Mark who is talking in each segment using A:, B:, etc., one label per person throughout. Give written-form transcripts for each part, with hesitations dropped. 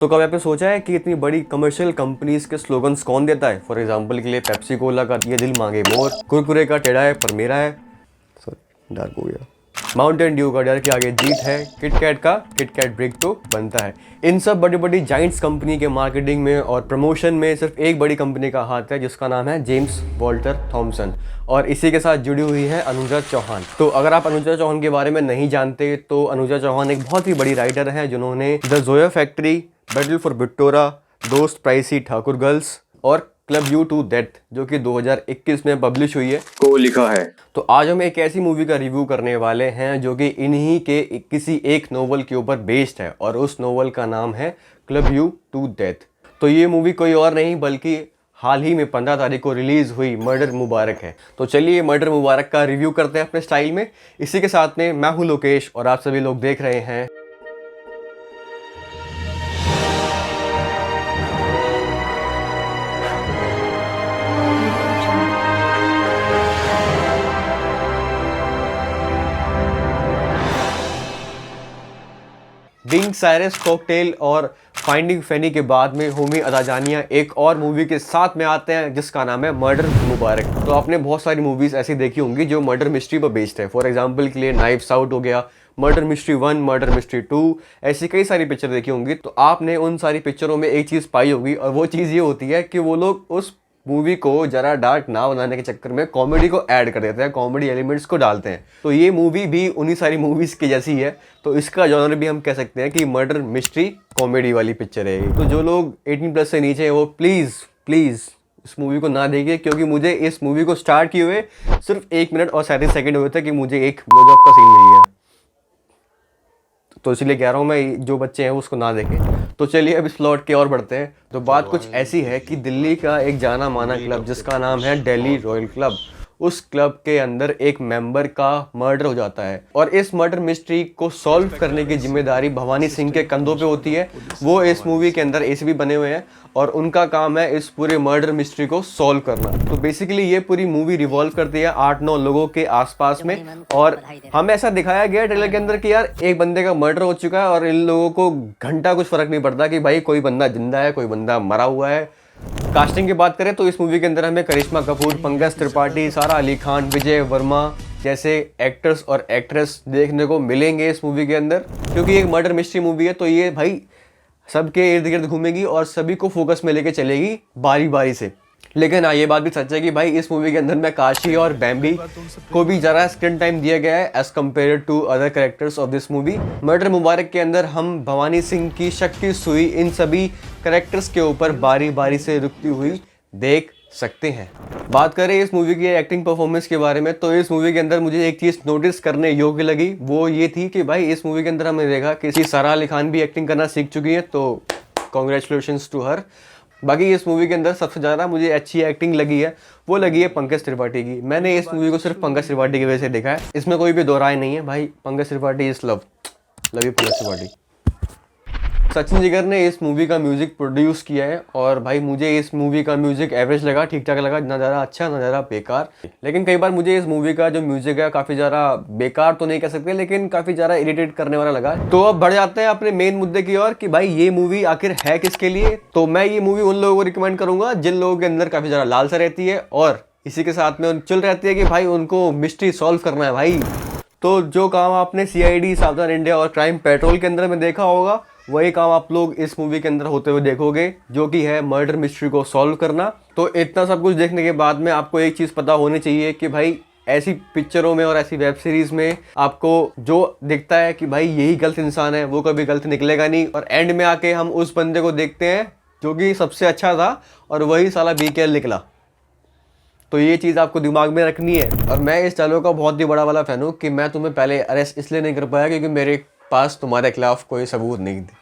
A: तो कभी आपने सोचा है कि इतनी बड़ी कमर्शियल कंपनीज के स्लोगन्स कौन देता है? फॉर एग्जांपल के लिए पेप्सी कोला का ये दिल मांगे मोर, कुरकुरे का टेढ़ा है पर मेरा है, सॉरी डार्क हो गया, माउंटेन ड्यू का डर के आगे जीत है, किटकैट का किटकैट ब्रेक तो बनता है। इन सब बड़ी बड़ी जाइंट्स कंपनी के मार्केटिंग में और प्रमोशन में सिर्फ एक बड़ी कंपनी का हाथ है जिसका नाम है जेम्स वॉल्टर थॉमसन, और इसी के साथ जुड़ी हुई है अनुजा चौहान। तो अगर आप अनुजा चौहान के बारे में नहीं जानते तो अनुजा चौहान एक बहुत ही बड़ी राइटर है जिन्होंने The Zoya Factor, Battle for Bittora, those Pricey Thakur Girls और क्लब यू टू डेथ जो कि 2021 में पब्लिश हुई है को लिखा है। तो आज हम एक ऐसी मूवी का रिव्यू करने वाले हैं जो कि इन्हीं के किसी एक नोवेल के ऊपर बेस्ड है और उस नोवेल का नाम है क्लब यू टू डेथ। तो ये मूवी कोई और नहीं बल्कि हाल ही में 15 तारीख को रिलीज हुई मर्डर मुबारक है। तो चलिए मर्डर मुबारक का रिव्यू करते हैं अपने स्टाइल में। इसी के साथ में मैं हूं लोकेश और आप सभी लोग देख रहे हैं विंग साइरस कॉकटेल और फाइंडिंग फैनी के बाद में होमी अदाजानिया एक और मूवी के साथ में आते हैं जिसका नाम है मर्डर मुबारक। तो आपने बहुत सारी मूवीज ऐसी देखी होंगी जो मर्डर मिस्ट्री पर बेस्ड है। फॉर एग्जांपल के लिए नाइफ्स आउट हो गया, मर्डर मिस्ट्री 1, मर्डर मिस्ट्री 2, ऐसी कई सारी पिक्चर देखी होंगी। तो आपने उन सारी पिक्चरों में एक चीज़ पाई होगी और वो चीज़ ये होती है कि वो लोग उस मूवी को जरा डार्क ना बनाने के चक्कर में कॉमेडी को ऐड कर देते हैं, कॉमेडी एलिमेंट्स को डालते हैं। तो ये मूवी भी उन्हीं सारी मूवीज़ की जैसी है। तो इसका जॉनर भी हम कह सकते हैं कि मर्डर मिस्ट्री कॉमेडी वाली पिक्चर है ये। तो जो लोग 18+ से नीचे हैं वो प्लीज़ इस मूवी को ना देखिए, क्योंकि मुझे इस मूवी को स्टार्ट किए हुए सिर्फ 1 मिनट और 37 सेकेंड हुए थे कि मुझे एक ब्लोजॉब का सीन मिल गया। तो इसलिए कह रहा हूँ मैं जो बच्चे हैं उसको ना देखें। तो चलिए अब इस प्लॉट के और बढ़ते हैं। तो बात कुछ ऐसी है कि दिल्ली का एक जाना माना क्लब जिसका नाम है दिल्ली रॉयल क्लब, उस क्लब के अंदर एक मेंबर का मर्डर हो जाता है और इस मर्डर मिस्ट्री को सॉल्व करने की जिम्मेदारी भवानी सिंह के कंधों पे होती है। वो इस मूवी के अंदर एसीपी बने हुए हैं और उनका काम है इस पूरे मर्डर मिस्ट्री को सॉल्व करना। तो बेसिकली ये पूरी मूवी रिवॉल्व करती है 8-9 लोगों के आसपास में, और हमें ऐसा दिखाया गया ट्रेलर के अंदर कि यार एक बंदे का मर्डर हो चुका है और इन लोगों को घंटा कुछ फर्क नहीं पड़ता कि भाई कोई बंदा जिंदा है कोई बंदा मरा हुआ है। कास्टिंग की बात करें तो इस मूवी के अंदर हमें करिश्मा कपूर, पंकज त्रिपाठी, सारा अली खान, विजय वर्मा जैसे एक्टर्स और एक्ट्रेस देखने को मिलेंगे इस मूवी के अंदर। क्योंकि एक मर्डर मिस्ट्री मूवी है तो ये भाई सबके इर्द गिर्द घूमेगी और सभी को फोकस में लेके चलेगी बारी बारी से। लेकिन हाँ ये बात भी सच है कि भाई इस मूवी के अंदर में काशी और बैम्बी को भी ज़रा स्क्रीन टाइम दिया गया है as compared to other characters of this movie. Murder Mubarak के अंदर हम भवानी सिंह की, शक्ति सुई, इन सभी कैरेक्टर्स के ऊपर बारी बारी से रुकती हुई देख सकते हैं। बात करें इस मूवी की एक्टिंग परफॉर्मेंस के बारे में तो इस मूवी के अंदर मुझे एक चीज़ नोटिस करने योग्य लगी, वो ये थी कि भाई इस मूवी के अंदर हमने देखा कि सारा अली खान भी एक्टिंग करना सीख चुकी है, तो कॉन्ग्रेचुलेशंस टू हर। बाकी इस मूवी के अंदर सबसे ज़्यादा मुझे अच्छी एक्टिंग लगी है वो लगी है पंकज त्रिपाठी की। मैंने इस मूवी को सिर्फ पंकज त्रिपाठी की वजह से देखा है, इसमें कोई भी दो राय नहीं है भाई। Pankaj Tripathi is love you Pankaj Tripathi. Sachin Jigar ने इस मूवी का म्यूजिक प्रोड्यूस किया है और भाई मुझे इस मूवी का म्यूजिक एवरेज लगा, ठीक ठाक लगा, ना ज़्यादा अच्छा ना ज़्यादा बेकार। लेकिन कई बार मुझे इस मूवी का जो म्यूजिक है काफ़ी ज़्यादा बेकार तो नहीं कह सकते लेकिन काफ़ी ज़्यादा इरिटेट करने वाला लगा। तो अब बढ़ जाते हैं अपने मेन मुद्दे की ओर कि भाई ये मूवी आखिर है किसके लिए। तो मैं ये मूवी उन लोगों को रिकमेंड करूँगा जिन लोगों के अंदर काफ़ी ज़्यादा लालसा रहती है और इसी के साथ में चल रहती है कि भाई उनको मिस्ट्री सॉल्व करना है भाई। तो जो काम आपने CID, सावधान इंडिया और क्राइम पेट्रोल के अंदर में देखा होगा वही काम आप लोग इस मूवी के अंदर होते हुए देखोगे, जो कि है मर्डर मिस्ट्री को सॉल्व करना। तो इतना सब कुछ देखने के बाद में आपको एक चीज़ पता होनी चाहिए कि भाई ऐसी पिक्चरों में और ऐसी वेब सीरीज़ में आपको जो दिखता है कि भाई यही गलत इंसान है वो कभी गलत निकलेगा नहीं, और एंड में आके हम उस बंदे को देखते हैं जो कि सबसे अच्छा था और वही साला BKL निकला। तो ये चीज़ आपको दिमाग में रखनी है। और मैं इस डायलॉग का बहुत ही बड़ा वाला फ़ैन हूँ कि मैं तुम्हें पहले अरेस्ट इसलिए नहीं कर पाया क्योंकि मेरे पास तुम्हारे खिलाफ कोई सबूत नहीं थे।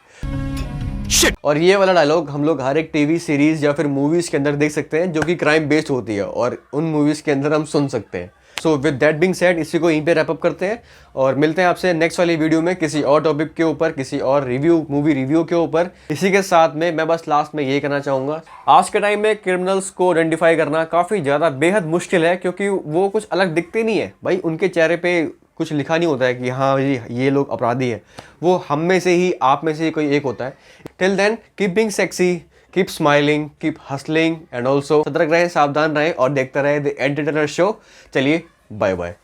A: और ये वाला डायलॉग हम लोग हर एक टीवी सीरीज या फिर मूवीज़ के अंदर देख सकते हैं जो कि क्राइम बेस्ड होती है और उन मूवीज़ के अंदर हम सुन सकते हैं। So with that being said इसी को यहीं पे रैप अप करते हैं और मिलते हैं आपसे नेक्स्ट वाली वीडियो में किसी और टॉपिक के ऊपर, किसी और मूवी रिव्यू के ऊपर। इसी के साथ में मैं बस लास्ट में ये कहना चाहूँगा, आज के टाइम में क्रिमिनल्स को आइडेंटिफाई करना काफ़ी ज़्यादा बेहद मुश्किल है क्योंकि वो कुछ अलग दिखते नहीं है भाई। उनके चेहरे पे कुछ लिखा नहीं होता है कि हाँ जी ये लोग अपराधी हैं, वो हम में से ही, आप में से ही कोई एक होता है। Till then keep being sexy, keep smiling, keep hustling and also सतर्क रहें, सावधान रहें और देखते रहे द एंटरटेनर शो। चलिए बाय बाय।